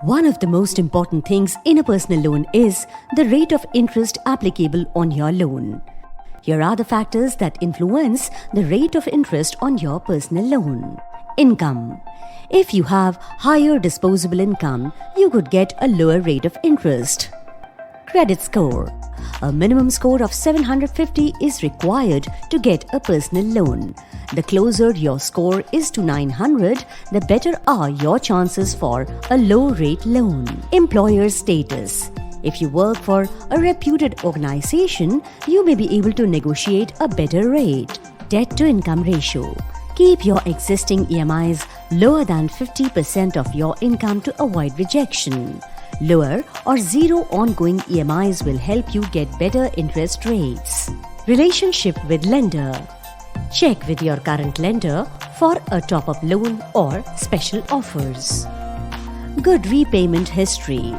One of the most important things in a personal loan is the rate of interest applicable on your loan. Here are the factors that influence the rate of interest on your personal loan. Income. If you have higher disposable income, you could get a lower rate of interest. Credit score. A minimum score of 750 is required to get a personal loan. The closer your score is to 900, the better are your chances for a low-rate loan. Employer status. If you work for a reputed organization, you may be able to negotiate a better rate. Debt-to-income ratio. Keep your existing EMIs lower than 50% of your income to avoid rejection. Lower or zero ongoing EMIs will help you get better interest rates. Relationship with lender. Check with your current lender for a top-up loan or special offers. Good repayment history.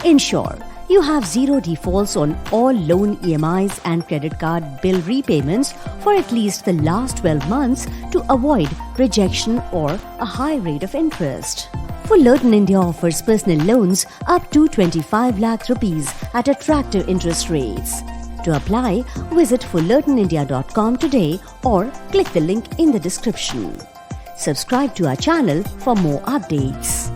Ensure you have zero defaults on all loan EMIs and credit card bill repayments for at least the last 12 months to avoid rejection or a high rate of interest. Fullerton India offers personal loans up to 25 lakh rupees at attractive interest rates. To apply, visit fullertonindia.com today or click the link in the description. Subscribe to our channel for more updates.